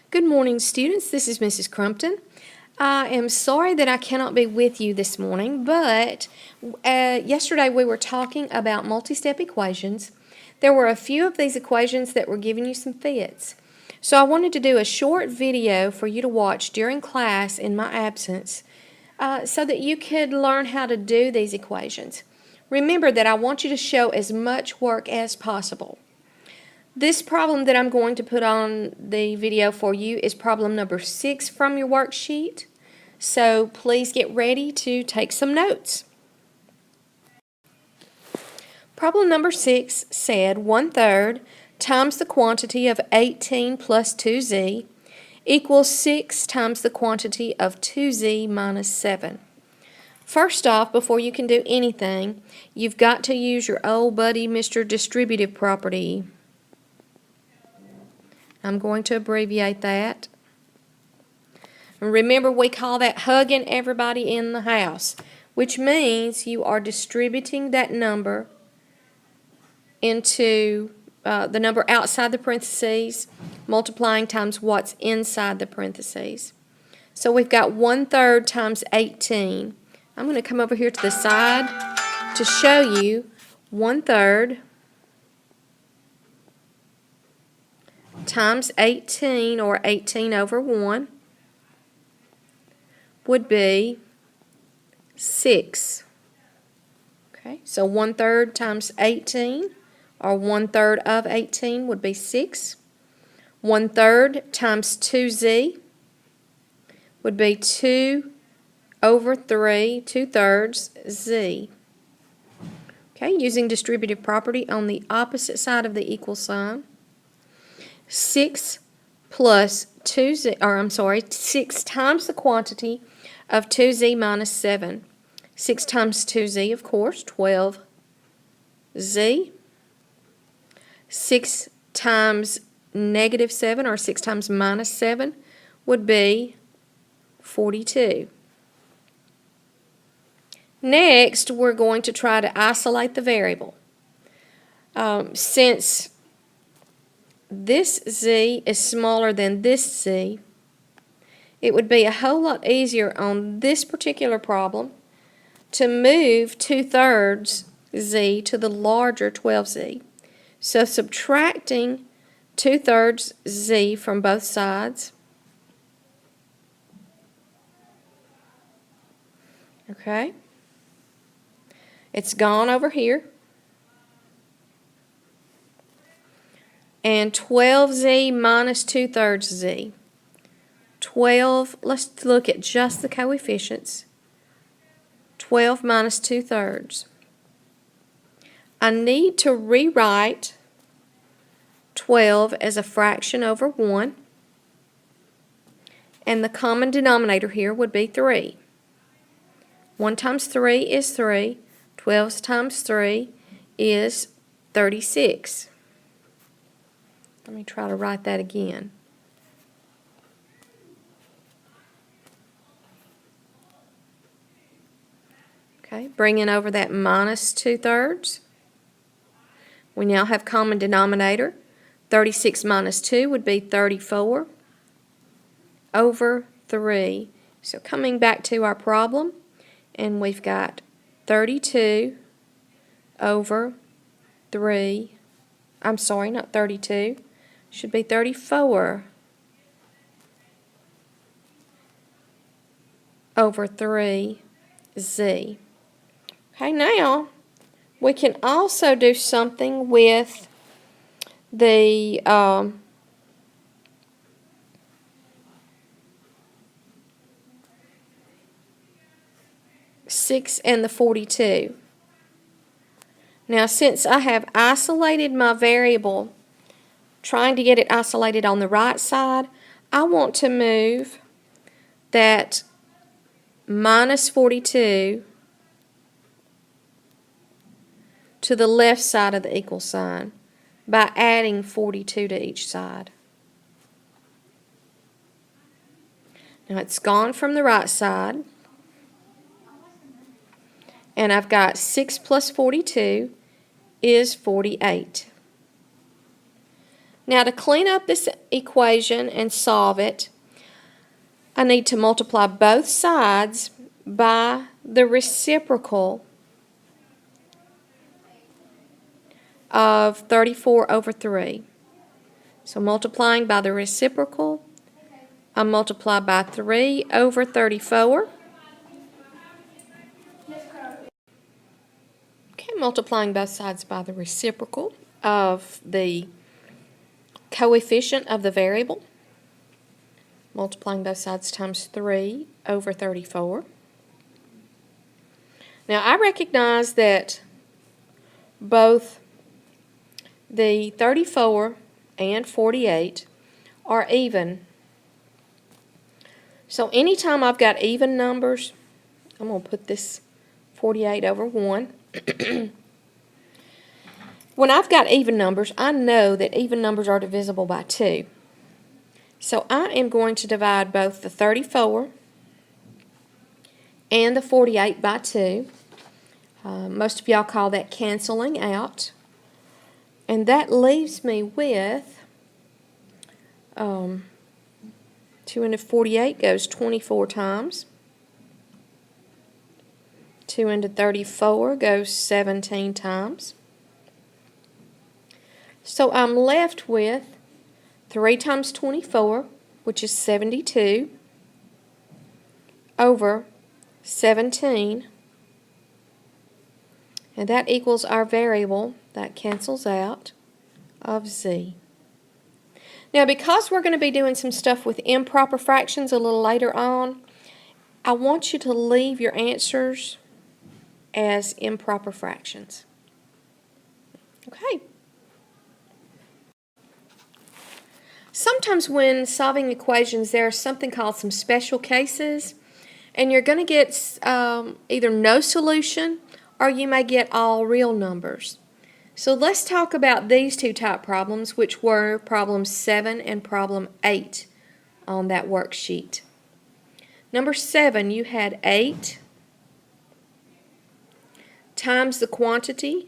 Good morning, students. This is Mrs. Crumpton. I am sorry that I cannot be with you this morning, but yesterday we were talking about multi-step equations. There were a few of these equations that were giving you some fits. So I wanted to do a short video for you to watch during class in my absence so that you could learn how to do these equations. Remember that I want you to show as much work as possible. This problem that I'm going to put on the video for you is problem number 6 from your worksheet. So please get ready to take some notes. Problem number 6 said 1/3 times the quantity of 18 plus 2z equals 6 times the quantity of 2z minus 7. First off, before you can do anything, you've got to use your old buddy Mr. Distributive Property. I'm going to abbreviate that. Remember, we call that hugging everybody in the house, which means you are distributing that number into the number outside the parentheses, multiplying times what's inside the parentheses. So we've got 1/3 times 18. I'm going to come over here to the side to show you 1/3 times 18, or 18 over 1, would be 6. Okay, so 1/3 times 18, or 1/3 of 18, would be 6. 1/3 times 2z would be 2 over 3, 2/3 z. Okay, using distributive property on the opposite side of the equal sign. 6 plus 2z, or I'm sorry, 6 times the quantity of 2z minus 7. 6 times 2z, of course, 12z. 6 times negative 7, or 6 times minus 7, would be 42. Next, we're going to try to isolate the variable. Since this z is smaller than this z, it would be a whole lot easier on this particular problem to move 2/3 z to the larger 12z. So subtracting 2/3 z from both sides, okay, it's gone over here. And 12z minus 2/3 z. 12, let's look at just the coefficients. 12 minus 2/3. I need to rewrite 12 as a fraction over 1. And the common denominator here would be 3. 1 times 3 is 3. 12 times 3 is 36. Let me try to write that again. Okay, bringing over that minus 2/3. We now have common denominator. 36 minus 2 would be 34 over 3. So coming back to our problem, and we've got 32 over 3. I'm sorry, not 32. Should be 34 over 3z. Okay, now we can also do something with the (6) and the 42. Now, since I have isolated my variable, trying to get it isolated on the right side, I want to move that minus 42 to the left side of the equal sign by adding 42 to each side. Now it's gone from the right side, and I've got 6 plus 42 is 48. Now to clean up this equation and solve it, I need to multiply both sides by the reciprocal of 34 over 3. So multiplying by the reciprocal, I multiply by 3 over 34. Okay, multiplying both sides by the reciprocal of the coefficient of the variable. Multiplying both sides times 3 over 34. Now I recognize that both the 34 and 48 are even. So anytime I've got even numbers, I'm going to put this 48 over 1. When I've got even numbers, I know that even numbers are divisible by 2. So I am going to divide both the 34 and the 48 by 2. Most of y'all call that canceling out. And that leaves me with 2 into 48 goes 24 times. 2 into 34 goes 17 times. So I'm left with 3 times 24, which is 72, over 17. And that equals our variable, that cancels out, of z. Now because we're going to be doing some stuff with improper fractions a little later on, I want you to leave your answers as improper fractions. Okay. Sometimes when solving equations, there's something called some special cases, and you're going to get either no solution or you may get all real numbers. So let's talk about these two type problems, which were problem 7 and problem 8 on that worksheet. Number 7, you had 8 times the quantity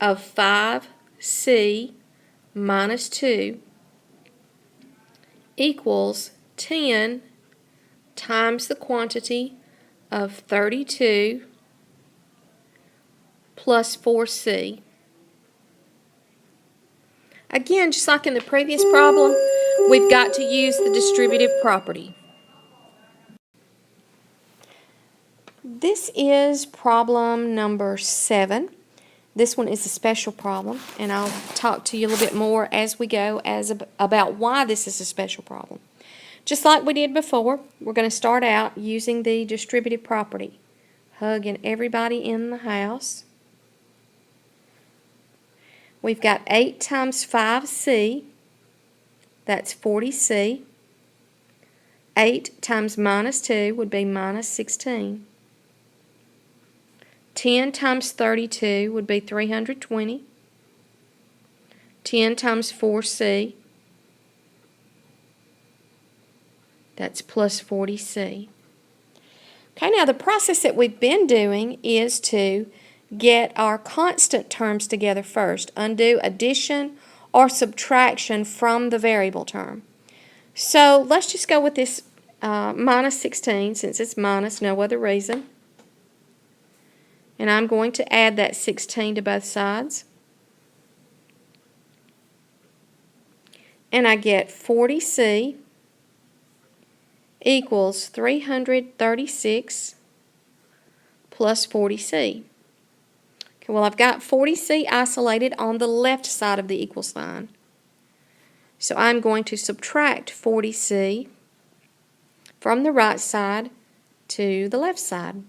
of 5c minus 2 equals 10 times the quantity of 32 plus 4c. Again, just like in the previous problem, we've got to use the distributive property. This is problem number 7. This one is a special problem, and I'll talk to you a little bit more as we go about why this is a special problem. Just like we did before, we're going to start out using the distributive property, hugging everybody in the house. We've got 8 times 5c, that's 40c. 8 times minus 2 would be minus 16. 10 times 32 would be 320. 10 times 4c, that's plus 40c. Okay, now the process that we've been doing is to get our constant terms together first. Undo addition or subtraction from the variable term. So let's just go with this minus 16, since it's minus, no other reason. And I'm going to add that 16 to both sides. And I get 40c equals 336 plus 40c. Okay, well, I've got 40c isolated on the left side of the equal sign. So I'm going to subtract 40c from the right side to the left side.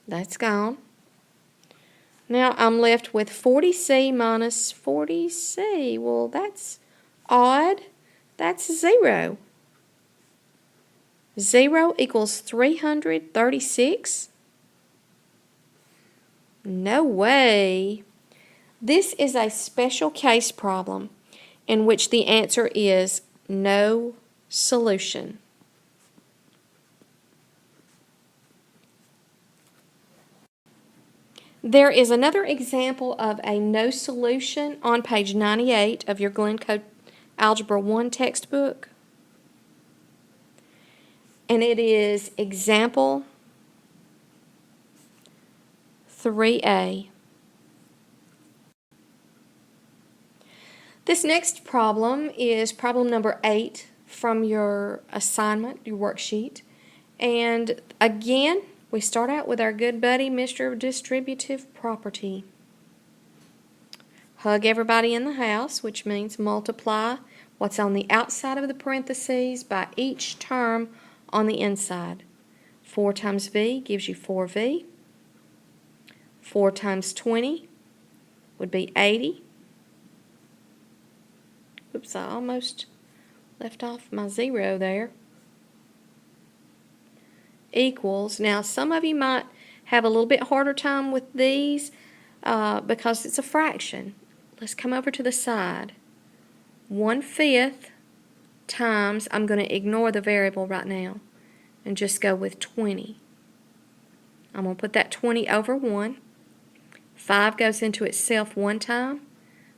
That's gone. Now I'm left with 40c minus 40c. Well, that's odd. That's 0. 0 equals 336? No way. This is a special case problem in which the answer is no solution. There is another example of a no solution on page 98 of your Glencoe Algebra 1 textbook. And it is example 3A. This next problem is problem number 8 from your assignment, your worksheet. And again, we start out with our good buddy, Mr. Distributive Property. Hug everybody in the house, which means multiply what's on the outside of the parentheses by each term on the inside. 4 times V gives you 4V. 4 times 20 would be 80. Oops, I almost left off my 0 there. Equals, now some of you might have a little bit harder time with these because it's a fraction. Let's come over to the side. 1/5 times, I'm going to ignore the variable right now and just go with 20. I'm going to put that 20 over 1. 5 goes into itself 1 time.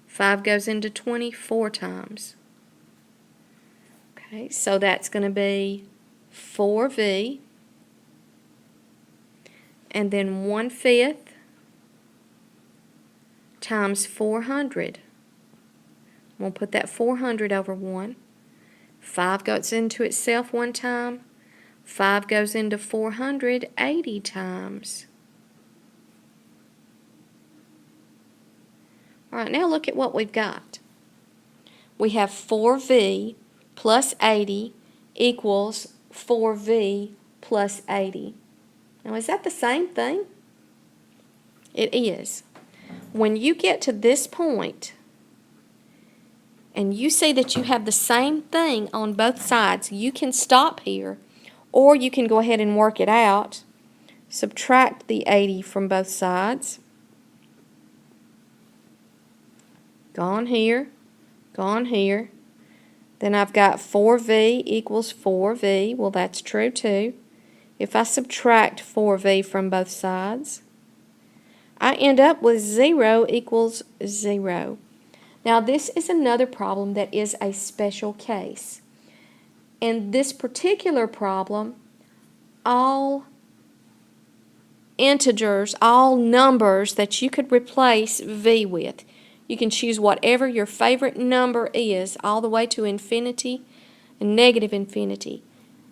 5 goes into 20 4 times. Okay, so that's going to be 4V. And then 1/5 times 400. I'm going to put that 400 over 1. 5 goes into itself 1 time. 5 goes into 400 80 times. All right, now look at what we've got. We have 4V plus 80 equals 4V plus 80. Now, is that the same thing? It is. When you get to this point and you see that you have the same thing on both sides, you can stop here or you can go ahead and work it out. Subtract the 80 from both sides. Gone here, gone here. Then I've got 4V equals 4V. Well, that's true too. If I subtract 4V from both sides, I end up with 0 equals 0. Now, this is another problem that is a special case. In this particular problem, all integers, all numbers that you could replace V with. You can choose whatever your favorite number is, all the way to infinity and negative infinity.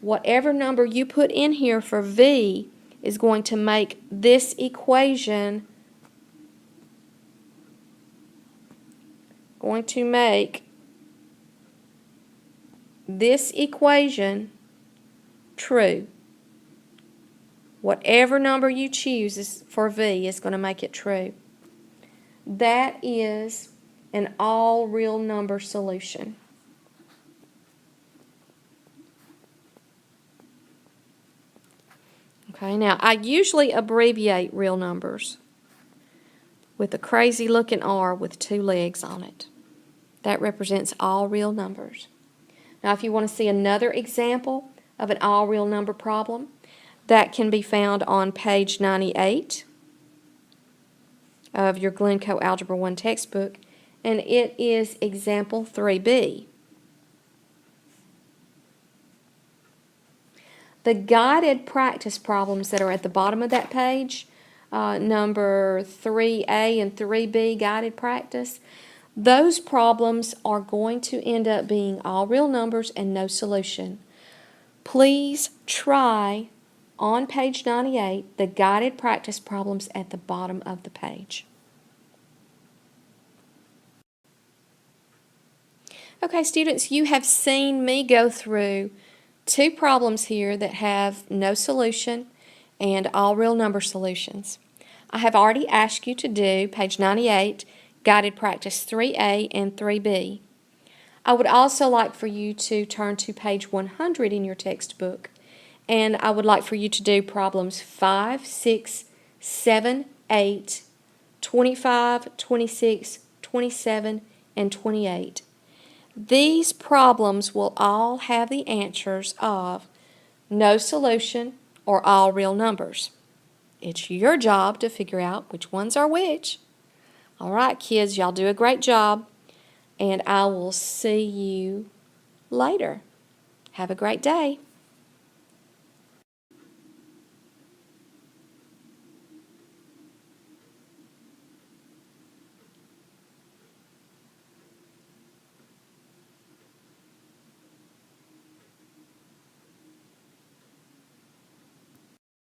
Whatever number you put in here for V is going to make this equation true. Whatever number you choose for V is going to make it true. That is an all real number solution. Okay, now I usually abbreviate real numbers with a crazy looking R with 2 legs on it. That represents all real numbers. Now, if you want to see another example of an all real number problem, that can be found on page 98 of your Glencoe Algebra 1 textbook, and it is example 3B. The guided practice problems that are at the bottom of that page, number 3A and 3B, guided practice, those problems are going to end up being all real numbers and no solution. Please try on page 98 the guided practice problems at the bottom of the page. Okay, students, you have seen me go through 2 problems here that have no solution and all real number solutions. I have already asked you to do page 98, guided practice 3A and 3B. I would also like for you to turn to page 100 in your textbook, and I would like for you to do problems 5, 6, 7, 8, 25, 26, 27, and 28. These problems will all have the answers of no solution or all real numbers. It's your job to figure out which ones are which. All right, kids, y'all do a great job, and I will see you later. Have a great day.